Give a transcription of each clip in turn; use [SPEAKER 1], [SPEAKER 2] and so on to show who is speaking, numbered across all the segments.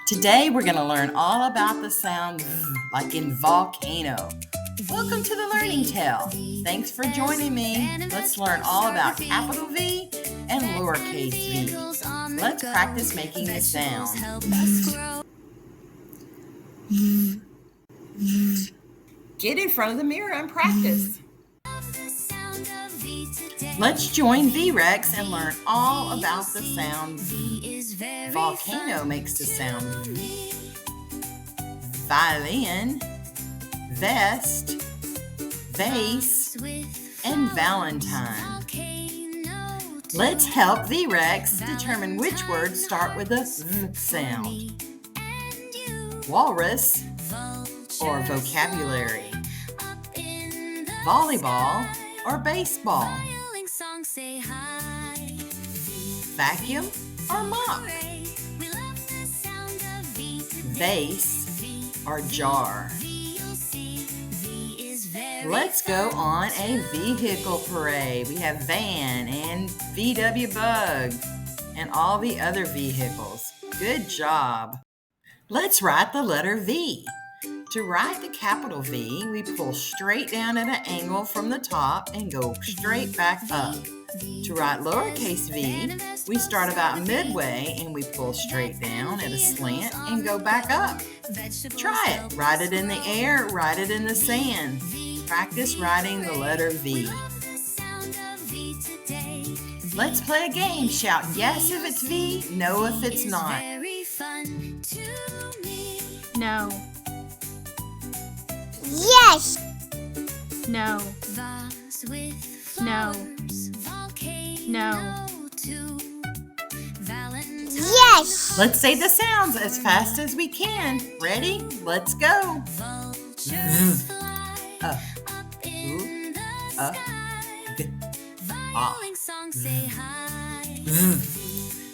[SPEAKER 1] Today we're going to learn all about the sound V, like in volcano. Welcome to the Learning Tale. Thanks for joining me. Let's learn all about capital V and lowercase v. Let's practice making the sound. Get in front of the mirror and practice. Let's join VREX and learn all about the sound V. Volcano makes the sound V. Violin, vest, vase, and Valentine. Let's help VREX determine which words start with a V sound. Walrus or vocabulary. Volleyball or baseball. Vacuum or mop. Vase or jar. Let's go on a vehicle parade. We have van and VW bug and all the other vehicles. Good job. Let's write the letter V. To write the capital V, we pull straight down at an angle from the top and go straight back up. To write lowercase v, we start about midway and we pull straight down at a slant and go back up. Try it. Write it in the air, write it in the sand. Practice writing the letter V. Let's play a game. Shout yes if it's V, no if it's not.
[SPEAKER 2] No.
[SPEAKER 3] Yes.
[SPEAKER 2] No. No. No.
[SPEAKER 3] Yes.
[SPEAKER 1] Let's say the sounds as fast as we can. Ready? Let's go.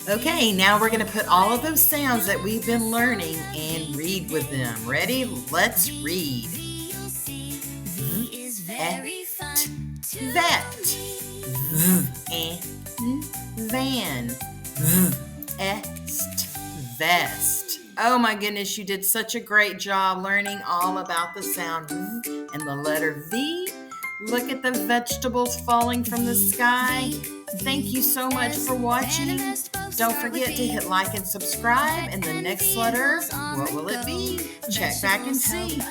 [SPEAKER 1] Okay, now we're going to put all of those sounds that we've been learning and read with them. Ready? Let's read. Vet. And van. Vest. Oh my goodness, you did such a great job learning all about the sound and the letter V. Look at the vegetables falling from the sky. Thank you so much for watching. Don't forget to hit like and subscribe. And the next letter, what will it be? Check back and see.